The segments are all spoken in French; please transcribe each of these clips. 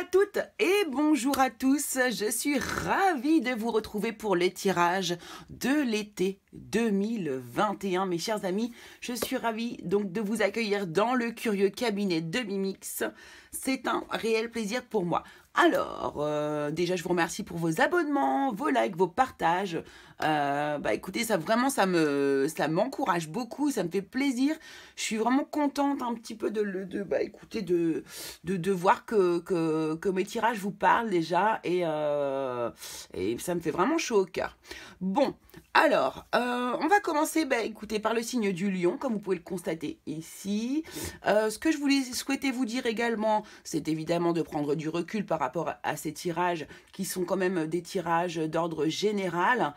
à toutes et bonjour à tous, je suis ravie de vous retrouver pour les tirages de l'été 2021. Mes chers amis, je suis ravie donc de vous accueillir dans le curieux cabinet de Mimix. C'est un réel plaisir pour moi. Alors, déjà je vous remercie pour vos abonnements, vos likes, vos partages. Écoutez, ça vraiment ça m'encourage beaucoup, ça me fait plaisir. Je suis vraiment contente un petit peu de voir que mes tirages vous parlent déjà et ça me fait vraiment chaud au cœur. Bon, alors, on va commencer écoutez, par le signe du lion, comme vous pouvez le constater ici. Ce que je voulais souhaiter vous dire également, c'est évidemment de prendre du recul par rapport à ces tirages qui sont quand même des tirages d'ordre général.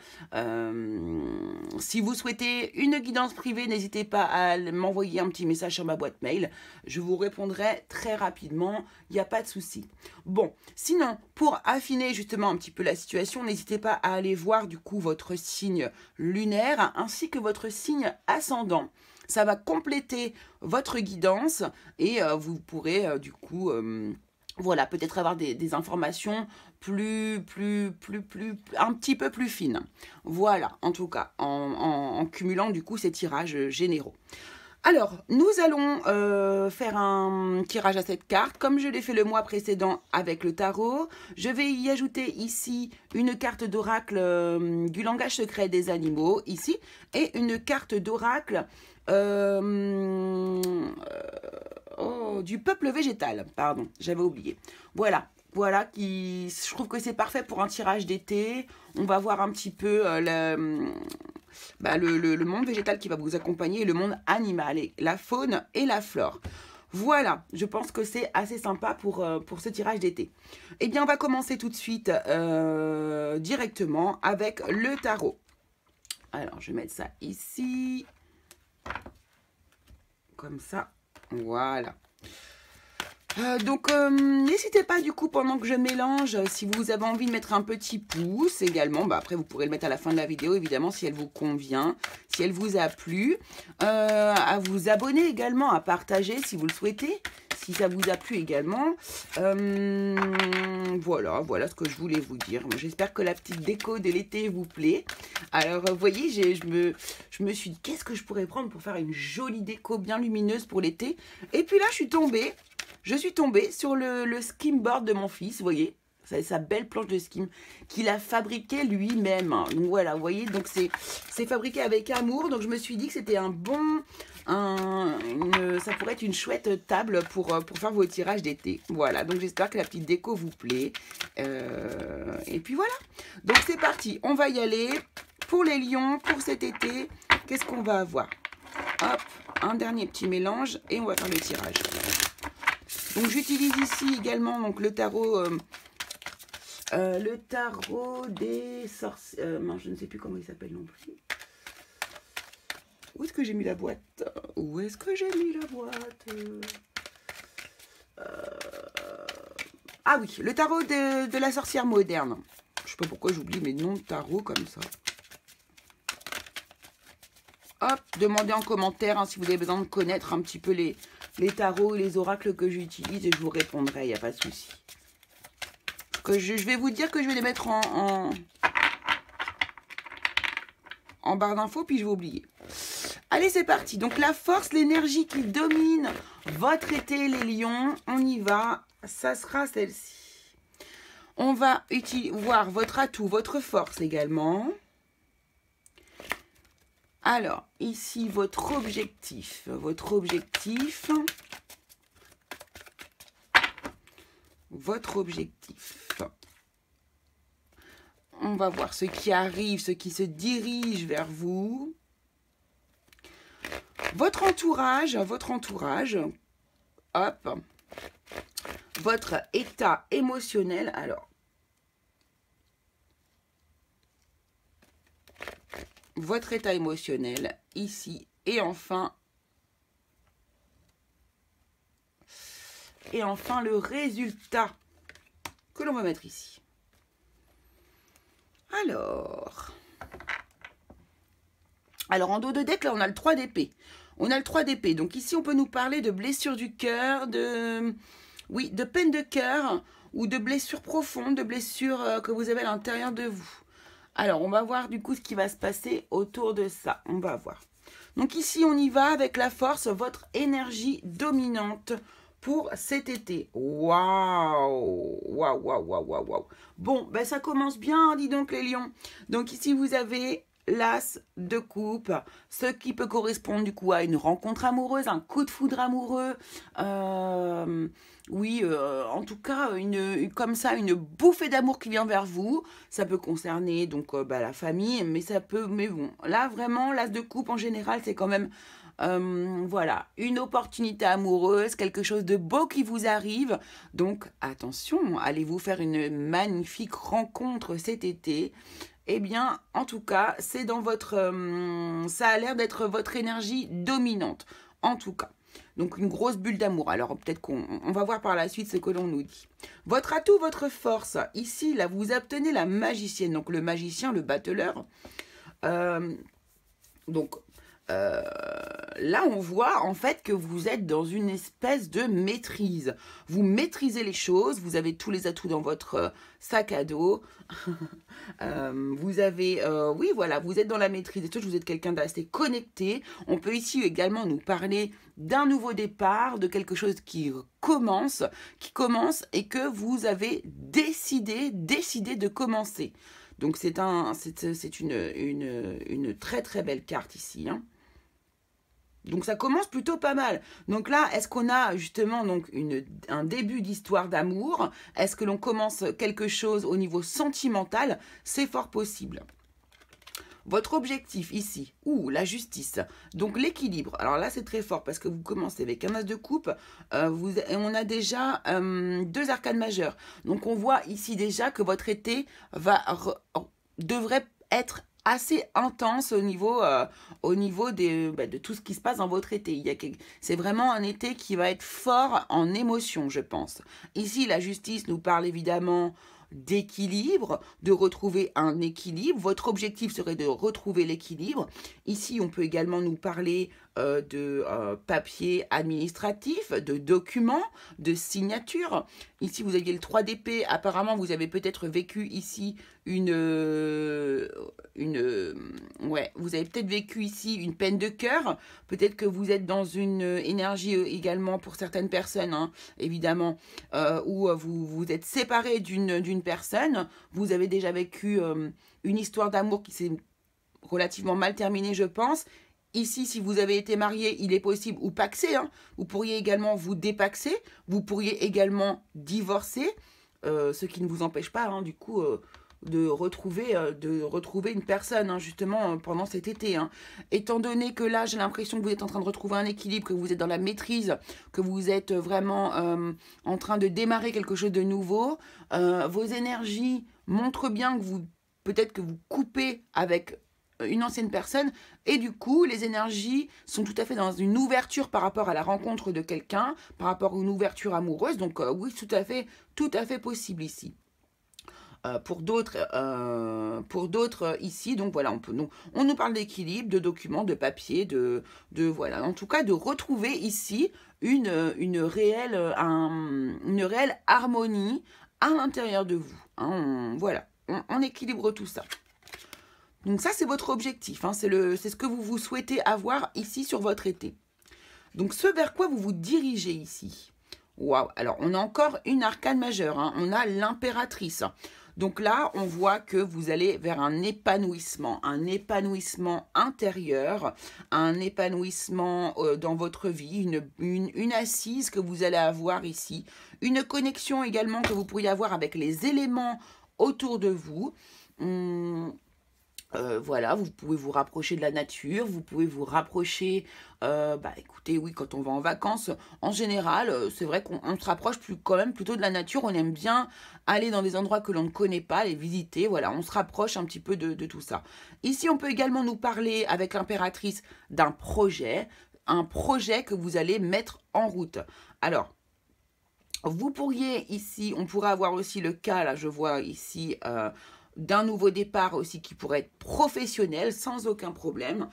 Si vous souhaitez une guidance privée, n'hésitez pas à m'envoyer un petit message sur ma boîte mail. Je vous répondrai très rapidement, il n'y a pas de souci. Bon, sinon, pour affiner justement un petit peu la situation, n'hésitez pas à aller voir du coup votre signe lunaire ainsi que votre signe ascendant. Ça va compléter votre guidance et vous pourrez du coup voilà, peut-être avoir des informations un petit peu plus fines. Voilà, en tout cas, en cumulant du coup ces tirages généraux. Alors, nous allons faire un tirage à cette carte, comme je l'ai fait le mois précédent avec le tarot. Je vais y ajouter ici une carte d'oracle du langage secret des animaux, ici, et une carte d'oracle du peuple végétal, pardon, j'avais oublié. Voilà, je trouve que c'est parfait pour un tirage d'été. On va voir un petit peu le monde végétal qui va vous accompagner et le monde animal, et la faune et la flore. Voilà, je pense que c'est assez sympa pour ce tirage d'été. Eh bien, on va commencer tout de suite directement avec le tarot. Alors, je vais mettre ça ici. Comme ça, voilà. N'hésitez pas du coup pendant que je mélange, si vous avez envie de mettre un petit pouce également, après vous pourrez le mettre à la fin de la vidéo évidemment si elle vous convient, si elle vous a plu, à vous abonner également, à partager si vous le souhaitez, si ça vous a plu également. Voilà ce que je voulais vous dire. J'espère que la petite déco de l'été vous plaît. Alors vous voyez, je me suis dit qu'est-ce que je pourrais prendre pour faire une jolie déco bien lumineuse pour l'été. Et puis là je suis tombée sur le skimboard de mon fils, vous voyez, sa belle planche de skim qu'il a fabriquée lui-même. Donc voilà, vous voyez, donc c'est fabriqué avec amour. Donc je me suis dit que c'était ça pourrait être une chouette table pour faire vos tirages d'été. Voilà, donc j'espère que la petite déco vous plaît. Et puis voilà, donc c'est parti, on va y aller. Pour les lions, pour cet été, qu'est-ce qu'on va avoir? Hop, un dernier petit mélange et on va faire le tirage. Donc j'utilise ici également donc, le tarot des sorciers. Je ne sais plus comment il s'appelle non plus. Où est-ce que j'ai mis la boîte? Où est-ce que j'ai mis la boîte? Ah oui, le tarot de la sorcière moderne. Je ne sais pas pourquoi j'oublie mes noms de tarot comme ça. Hop, demandez en commentaire si vous avez besoin de connaître un petit peu les tarots et les oracles que j'utilise et je vous répondrai, il n'y a pas de souci. Je vais vous dire que je vais les mettre en barre d'infos, puis je vais oublier. Allez, c'est parti. Donc, la force, l'énergie qui domine votre été, les lions, on y va. Ça sera celle-ci. On va voir votre atout, votre force également. Alors, ici, votre objectif. On va voir ce qui arrive, ce qui se dirige vers vous. Votre entourage. Hop. Votre état émotionnel. Alors, votre état émotionnel ici et enfin le résultat que l'on va mettre ici. Alors en dos de deck là on a le 3 d'épée. Donc ici on peut nous parler de blessure du cœur, de peine de cœur ou de blessures profondes, de blessures que vous avez à l'intérieur de vous. Alors, on va voir du coup ce qui va se passer autour de ça. On va voir. Donc ici, on y va avec la force, votre énergie dominante pour cet été. Waouh! Waouh, waouh, waouh, waouh, waouh. Bon, ben ça commence bien, dis donc les lions. Donc ici, vous avez l'as de coupe, ce qui peut correspondre du coup à une rencontre amoureuse, un coup de foudre amoureux. Oui, en tout cas, comme ça, une bouffée d'amour qui vient vers vous. Ça peut concerner donc la famille, mais bon, là vraiment, l'as de coupe en général, c'est quand même voilà, une opportunité amoureuse, quelque chose de beau qui vous arrive. Donc attention, allez-vous faire une magnifique rencontre cet été. Eh bien, en tout cas, c'est dans votre, ça a l'air d'être votre énergie dominante, en tout cas. Donc une grosse bulle d'amour. Alors peut-être qu'on va voir par la suite ce que l'on nous dit. Votre atout, votre force. Ici, là, vous obtenez la magicienne. Donc le magicien, le battleur. Là, on voit en fait que vous êtes dans une espèce de maîtrise. Vous maîtrisez les choses, vous avez tous les atouts dans votre sac à dos. Vous avez, oui, voilà, vous êtes dans la maîtrise des choses, vous êtes quelqu'un d'assez connecté. On peut ici également nous parler d'un nouveau départ, de quelque chose qui commence et que vous avez décidé de commencer. Donc c'est une très très belle carte ici, hein. Donc ça commence plutôt pas mal. Donc là, est-ce qu'on a justement donc un début d'histoire d'amour? Est-ce que l'on commence quelque chose au niveau sentimental? C'est fort possible. Votre objectif ici, la justice, donc l'équilibre. Alors là, c'est très fort parce que vous commencez avec un as de coupe, on a déjà 2 arcanes majeures. Donc on voit ici déjà que votre été devrait être assez intense au niveau de tout ce qui se passe dans votre été. C'est vraiment un été qui va être fort en émotion, je pense. Ici, la justice nous parle évidemment d'équilibre, de retrouver un équilibre. Votre objectif serait de retrouver l'équilibre. Ici, on peut également nous parler de papier administratif, de documents, de signatures. Ici, vous aviez le 3 d'épée. Apparemment, vous avez peut-être vécu ici vous avez peut-être vécu ici une peine de cœur. Peut-être que vous êtes dans une énergie également pour certaines personnes, hein, évidemment, où vous êtes séparé d'une personne. Vous avez déjà vécu une histoire d'amour qui s'est relativement mal terminée, je pense. Ici, si vous avez été marié, il est possible, ou paxé, hein, vous pourriez également vous dépaxer, vous pourriez également divorcer, ce qui ne vous empêche pas, hein, du coup, de retrouver une personne, hein, justement, pendant cet été. Hein. Étant donné que là, j'ai l'impression que vous êtes en train de retrouver un équilibre, que vous êtes dans la maîtrise, que vous êtes vraiment en train de démarrer quelque chose de nouveau, vos énergies montrent bien que peut-être que vous coupez avec une ancienne personne et du coup les énergies sont tout à fait dans une ouverture par rapport à la rencontre de quelqu'un, par rapport à une ouverture amoureuse, donc oui, tout à fait possible ici. Pour d'autres ici, donc voilà, on nous parle d'équilibre, de documents, de papier, voilà, en tout cas de retrouver ici une réelle harmonie à l'intérieur de vous, hein, voilà, on équilibre tout ça. Donc ça, c'est votre objectif, hein, c'est ce que vous souhaitez avoir ici sur votre été. Donc ce vers quoi vous vous dirigez ici. Waouh, alors on a encore une arcane majeure, hein, on a l'impératrice. Donc là, on voit que vous allez vers un épanouissement intérieur, un épanouissement dans votre vie, une assise que vous allez avoir ici, une connexion également que vous pourriez avoir avec les éléments autour de vous. Voilà, vous pouvez vous rapprocher de la nature, vous pouvez vous rapprocher, écoutez, oui, quand on va en vacances, en général, c'est vrai qu'on se rapproche quand même plutôt de la nature, on aime bien aller dans des endroits que l'on ne connaît pas, les visiter, voilà, on se rapproche un petit peu de tout ça. Ici, on peut également nous parler, avec l'impératrice, d'un projet, un projet que vous allez mettre en route. Alors, vous pourriez ici, on pourrait avoir aussi le cas, là, je vois ici... d'un nouveau départ aussi qui pourrait être professionnel sans aucun problème.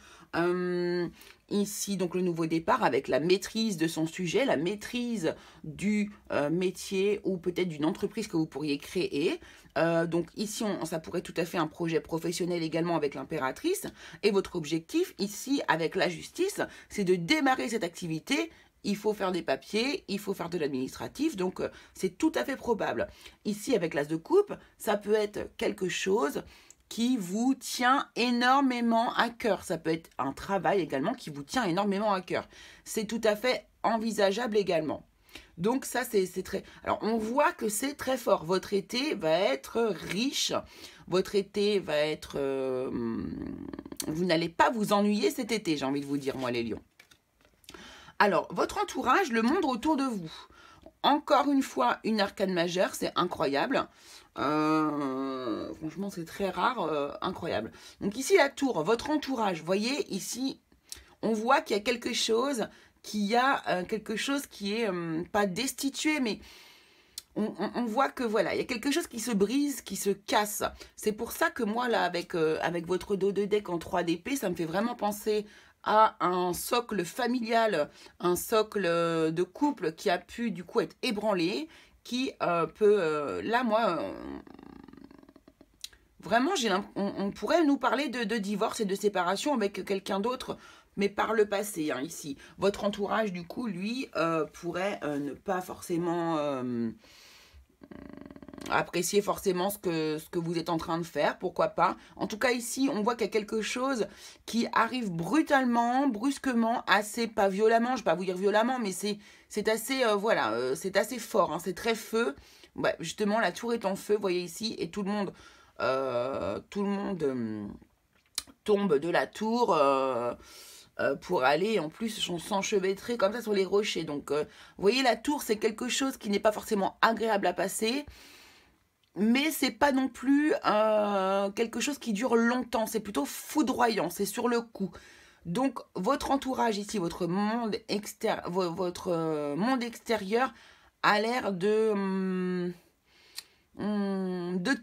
Ici, donc le nouveau départ avec la maîtrise de son sujet, la maîtrise du métier ou peut-être d'une entreprise que vous pourriez créer. Donc ici, ça pourrait tout à fait un projet professionnel également avec l'impératrice. Et votre objectif ici avec la justice, c'est de démarrer cette activité. Il faut faire des papiers, il faut faire de l'administratif, donc c'est tout à fait probable. Ici, avec l'as de coupe, ça peut être quelque chose qui vous tient énormément à cœur. Ça peut être un travail également qui vous tient énormément à cœur. C'est tout à fait envisageable également. Donc ça, c'est très... Alors, on voit que c'est très fort. Votre été va être riche. Votre été va être... Vous n'allez pas vous ennuyer cet été, j'ai envie de vous dire, moi, les lions. Alors, votre entourage, le monde autour de vous. Encore une fois, une arcane majeure, c'est incroyable. Franchement, c'est très rare, incroyable. Donc ici, la tour, votre entourage. Vous voyez, ici, on voit qu'il y a quelque chose qui est pas destitué, mais on voit que voilà, il y a quelque chose qui se brise, qui se casse. C'est pour ça que moi, là, avec votre dos de deck en 3DP, ça me fait vraiment penser à un socle familial, un socle de couple qui a pu du coup être ébranlé, qui peut, là moi, vraiment, on pourrait nous parler de divorce et de séparation avec quelqu'un d'autre, mais par le passé, hein, ici. Votre entourage, du coup, lui, pourrait ne pas forcément apprécier forcément ce que vous êtes en train de faire, pourquoi pas. En tout cas, ici, on voit qu'il y a quelque chose qui arrive brutalement, brusquement, assez, pas violemment, je ne vais pas vous dire violemment, mais c'est assez, voilà, c'est assez fort, hein, c'est très feu. Ouais, justement, la tour est en feu, vous voyez ici, et tout le monde tombe de la tour pour aller en plus s'enchevêtrer comme ça sur les rochers. Donc, vous voyez, la tour, c'est quelque chose qui n'est pas forcément agréable à passer, mais c'est pas non plus quelque chose qui dure longtemps. C'est plutôt foudroyant, c'est sur le coup. Donc, votre entourage ici, votre monde extérieur a l'air de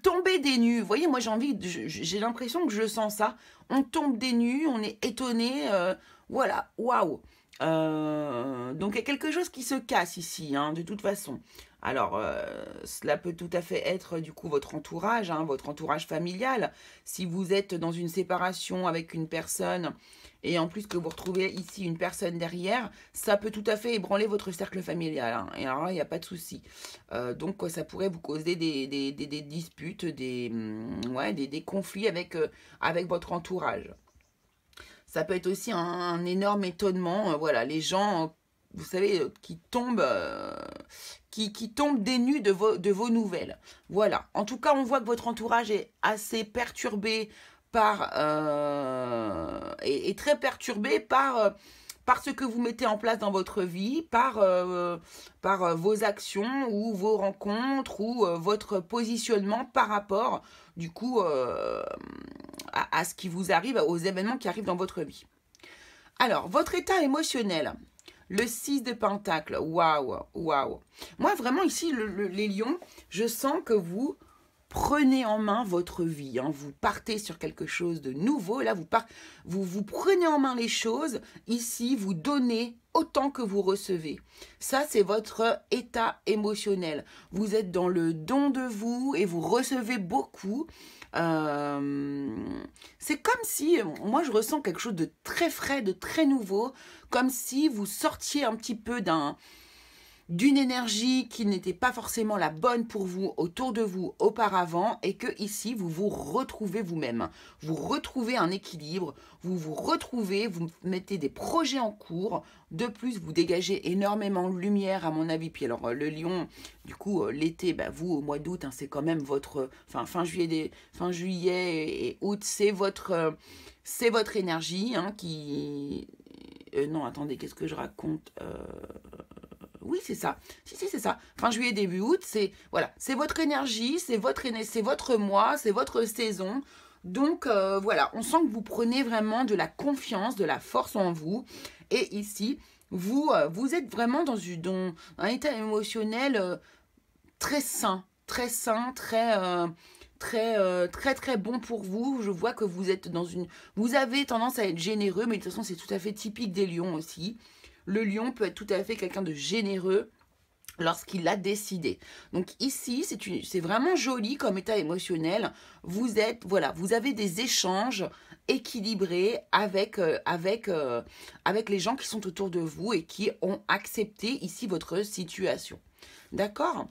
tomber des nues. Vous voyez, moi j'ai l'impression que je sens ça. On tombe des nues, on est étonné. Voilà, waouh. Donc il y a quelque chose qui se casse ici, hein, de toute façon. Alors, cela peut tout à fait être du coup votre entourage, hein, votre entourage familial. Si vous êtes dans une séparation avec une personne et en plus que vous retrouvez ici une personne derrière, ça peut tout à fait ébranler votre cercle familial, hein. Et alors là, il n'y a pas de souci. Donc, ça pourrait vous causer des disputes, des conflits avec votre entourage. Ça peut être aussi un énorme étonnement. Voilà, les gens, vous savez, qui tombent des nues de vos nouvelles. Voilà. En tout cas, on voit que votre entourage est assez perturbé et très perturbé par ce que vous mettez en place dans votre vie, par vos actions ou vos rencontres ou votre positionnement par rapport, du coup, à ce qui vous arrive, aux événements qui arrivent dans votre vie. Alors, votre état émotionnel, le 6 de Pentacle, waouh, waouh. Moi, vraiment, ici, les lions, je sens que vous prenez en main votre vie, hein. Vous partez sur quelque chose de nouveau, là, vous prenez en main les choses, ici, vous donnez autant que vous recevez. Ça, c'est votre état émotionnel. Vous êtes dans le don de vous et vous recevez beaucoup. C'est comme si, moi je ressens quelque chose de très frais, de très nouveau, comme si vous sortiez un petit peu d'une énergie qui n'était pas forcément la bonne pour vous autour de vous auparavant et que ici vous vous retrouvez vous-même. Vous retrouvez un équilibre, vous vous retrouvez, vous mettez des projets en cours. De plus, vous dégagez énormément de lumière à mon avis. Puis alors le lion, du coup l'été, bah, vous au mois d'août, hein, c'est quand même votre fin juillet et août, c'est votre énergie, hein, qui non attendez, qu'est-ce que je raconte oui, c'est ça. Si, c'est ça. Fin juillet, début août, c'est voilà, c'est votre énergie, c'est votre mois, c'est votre saison. Donc, voilà, on sent que vous prenez vraiment de la confiance, de la force en vous. Et ici, vous êtes vraiment dans un état émotionnel très sain, très très bon pour vous. Je vois que vous êtes dans une... Vous avez tendance à être généreux, mais de toute façon, c'est tout à fait typique des lions aussi. Le lion peut être tout à fait quelqu'un de généreux lorsqu'il l'a décidé. Donc ici, c'est vraiment joli comme état émotionnel. Vous êtes, voilà, vous avez des échanges équilibrés avec les gens qui sont autour de vous et qui ont accepté ici votre situation. D'accord ?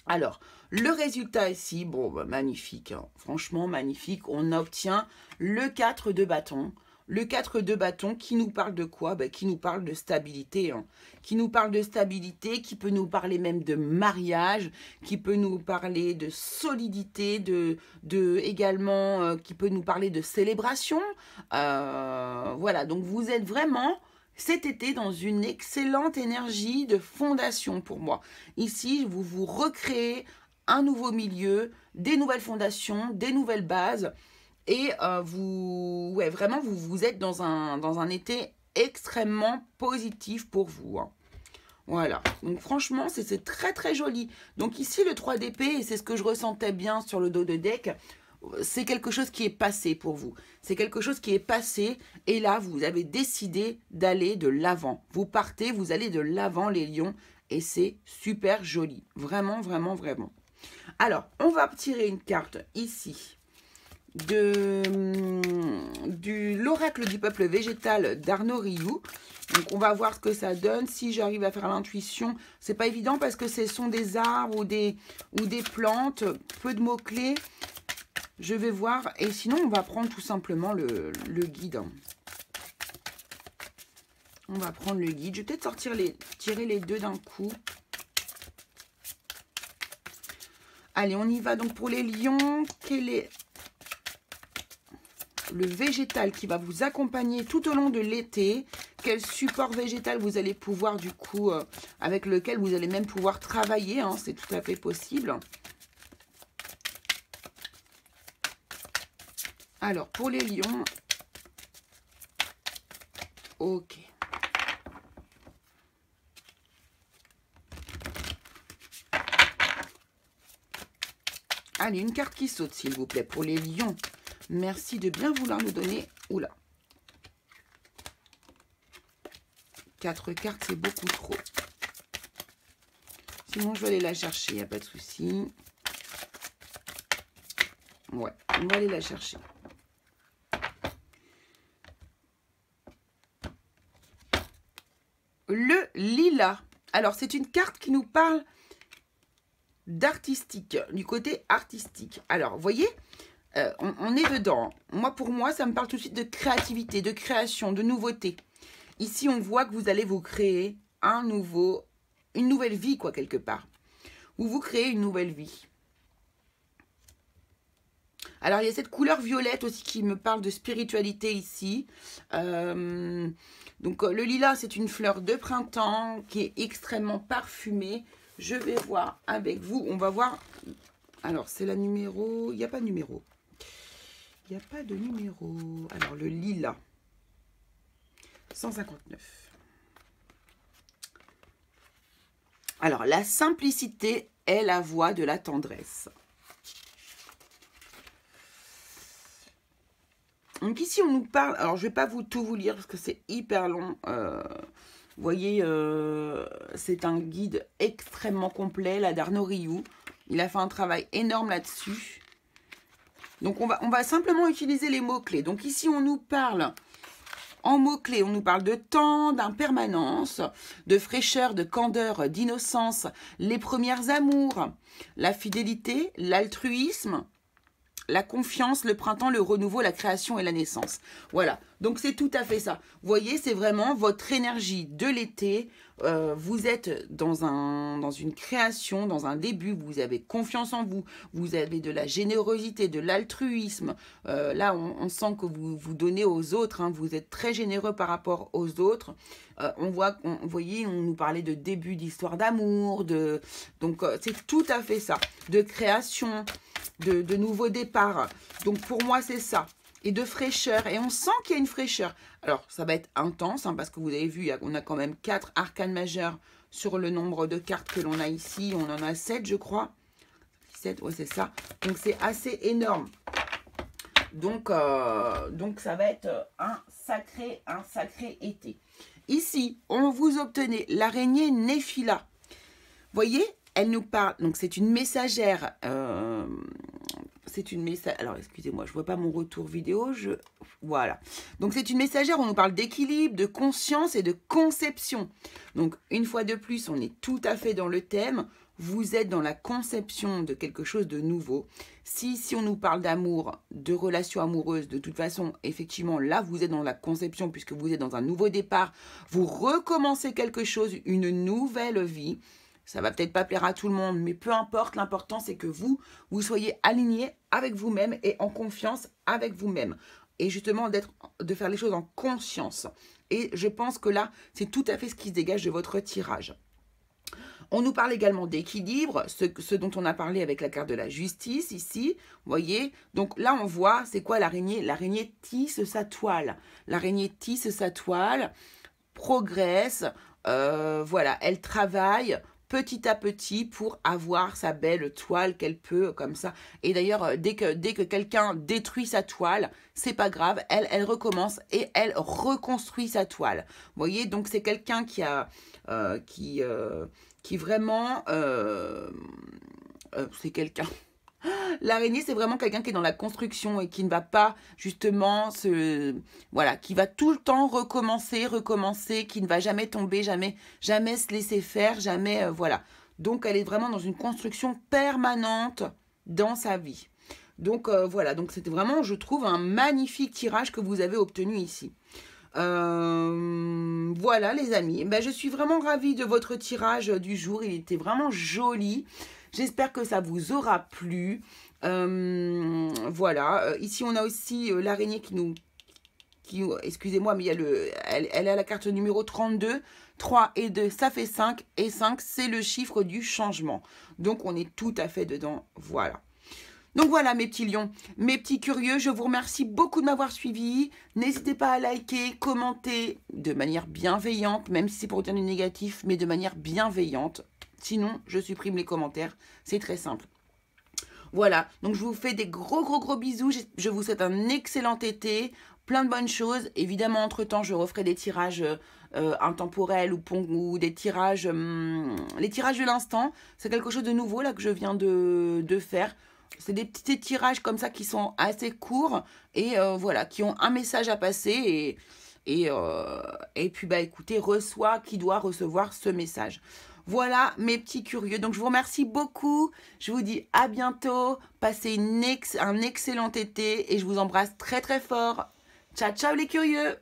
Alors, le résultat ici, bon, bah, magnifique, hein. Franchement magnifique. On obtient le 4 de bâton. Le 4 de bâton qui nous parle de quoi? Bah, qui nous parle de stabilité. Hein. Qui nous parle de stabilité, qui peut nous parler même de mariage, qui peut nous parler de solidité, également, qui peut nous parler de célébration. Voilà, donc vous êtes vraiment... cet été dans une excellente énergie de fondation pour moi. Ici, vous vous recréez un nouveau milieu, des nouvelles fondations, des nouvelles bases. Et vraiment, vous êtes dans un été extrêmement positif pour vous. Hein. Voilà. Donc franchement, c'est très très joli. Donc ici, le 3 d'épée, et c'est ce que je ressentais bien sur le dos de deck, c'est quelque chose qui est passé pour vous. C'est quelque chose qui est passé et là, vous avez décidé d'aller de l'avant. Vous partez, vous allez de l'avant les lions et c'est super joli. Vraiment, vraiment, vraiment. Alors, on va tirer une carte ici de l'oracle du peuple végétal d'Arnaud Rioux. Donc, on va voir ce que ça donne. Si j'arrive à faire l'intuition, c'est pas évident parce que ce sont des arbres ou des plantes, peu de mots-clés. Je vais voir. Et sinon, on va prendre tout simplement le guide. On va prendre le guide. Je vais peut-être tirer les deux d'un coup. Allez, on y va donc pour les lions. Quel est le végétal qui va vous accompagner tout au long de l'été? Quel support végétal vous allez pouvoir du coup, avec lequel vous allez même pouvoir travailler, hein, c'est tout à fait possible. Alors, pour les lions, ok. Allez, une carte qui saute, s'il vous plaît, pour les lions. Merci de bien vouloir nous donner... Oula. 4 cartes, c'est beaucoup trop. Sinon, je vais aller la chercher, il n'y a pas de souci. Ouais, on va aller la chercher. Le lilas. Alors, c'est une carte qui nous parle d'artistique, du côté artistique. Alors, vous voyez, on est dedans. Pour moi, ça me parle tout de suite de créativité, de création, de nouveauté. Ici, on voit que vous allez vous créer une nouvelle vie, quoi, quelque part. Vous créez une nouvelle vie. Alors, il y a cette couleur violette aussi qui me parle de spiritualité ici. Donc, le lilas, c'est une fleur de printemps qui est extrêmement parfumée. Je vais voir avec vous. On va voir. Alors, c'est la numéro... Il n'y a pas de numéro. Il n'y a pas de numéro. Alors, le lilas. 159. Alors, la simplicité est la voie de la tendresse. Donc ici, on nous parle... Alors, je ne vais pas tout vous lire parce que c'est hyper long. Vous voyez, c'est un guide extrêmement complet, là, d'Arnaud Rioux. Il a fait un travail énorme là-dessus. Donc, on va simplement utiliser les mots-clés. Donc, ici, on nous parle... En mots-clés, on nous parle de temps, d'impermanence, de fraîcheur, de candeur, d'innocence, les premières amours, la fidélité, l'altruisme, la confiance, le printemps, le renouveau, la création et la naissance. Voilà, donc c'est tout à fait ça. Vous voyez, c'est vraiment votre énergie de l'été. Vous êtes dans une création, dans un début. Vous avez confiance en vous. Vous avez de la générosité, de l'altruisme. Là, on sent que vous donnez aux autres. Hein, vous êtes très généreux par rapport aux autres. Vous voyez, on nous parlait de début d'histoire d'amour. Donc, c'est tout à fait ça. De création, de nouveaux départs. Donc, pour moi, c'est ça. Et de fraîcheur. Et on sent qu'il y a une fraîcheur. Alors, ça va être intense, hein, parce que vous avez vu, on a quand même 4 arcanes majeurs sur le nombre de cartes que l'on a ici. On en a 7, je crois. 7, ouais, c'est ça. Donc, c'est assez énorme. Donc ça va être un sacré été. Ici, on vous obtenez l'araignée Néphila. Voyez, elle nous parle. Donc, c'est une messagère. Alors, excusez-moi, je ne vois pas mon retour vidéo. Voilà. Donc, c'est une messagère. On nous parle d'équilibre, de conscience et de conception. Donc, une fois de plus, on est tout à fait dans le thème. Vous êtes dans la conception de quelque chose de nouveau. Si on nous parle d'amour, de relations amoureuses, de toute façon, effectivement, là, vous êtes dans la conception puisque vous êtes dans un nouveau départ. Vous recommencez quelque chose, une nouvelle vie. Ça va peut-être pas plaire à tout le monde, mais peu importe, l'important c'est que vous soyez aligné avec vous-même et en confiance avec vous-même. Et justement, de faire les choses en conscience. Et je pense que là, c'est tout à fait ce qui se dégage de votre tirage. On nous parle également d'équilibre, ce dont on a parlé avec la carte de la justice ici, vous voyez. Donc là, on voit, c'est quoi l'araignée? L'araignée tisse sa toile. L'araignée tisse sa toile, progresse, voilà, elle travaille petit à petit pour avoir sa belle toile qu'elle peut comme ça. Et d'ailleurs, dès que quelqu'un détruit sa toile, c'est pas grave, elle recommence et elle reconstruit sa toile. Vous voyez, donc c'est quelqu'un qui vraiment... c'est quelqu'un... L'araignée, c'est vraiment quelqu'un qui est dans la construction et qui ne va pas justement voilà, qui va tout le temps recommencer, qui ne va jamais tomber, jamais se laisser faire, jamais, voilà. Donc, elle est vraiment dans une construction permanente dans sa vie. Donc, voilà. Donc, c'était vraiment, je trouve, un magnifique tirage que vous avez obtenu ici. Voilà, les amis. Ben, je suis vraiment ravie de votre tirage du jour. Il était vraiment joli. J'espère que ça vous aura plu. Voilà. Ici, on a aussi l'araignée excusez-moi, mais il y a elle a la carte numéro 32. 3 et 2, ça fait 5. Et 5, c'est le chiffre du changement. Donc, on est tout à fait dedans. Voilà. Donc voilà mes petits lions, mes petits curieux, je vous remercie beaucoup de m'avoir suivi. N'hésitez pas à liker, commenter de manière bienveillante, même si c'est pour dire du négatif, mais de manière bienveillante. Sinon, je supprime les commentaires, c'est très simple. Voilà, donc je vous fais des gros bisous, je vous souhaite un excellent été, plein de bonnes choses. Évidemment, entre-temps, je referai des tirages intemporels ou des tirages, les tirages de l'instant. C'est quelque chose de nouveau là que je viens de faire. C'est des petits tirages comme ça qui sont assez courts et voilà, qui ont un message à passer et puis bah écoutez, qui doit recevoir ce message. Voilà mes petits curieux, donc je vous remercie beaucoup, je vous dis à bientôt, passez un excellent été et je vous embrasse très fort. Ciao les curieux.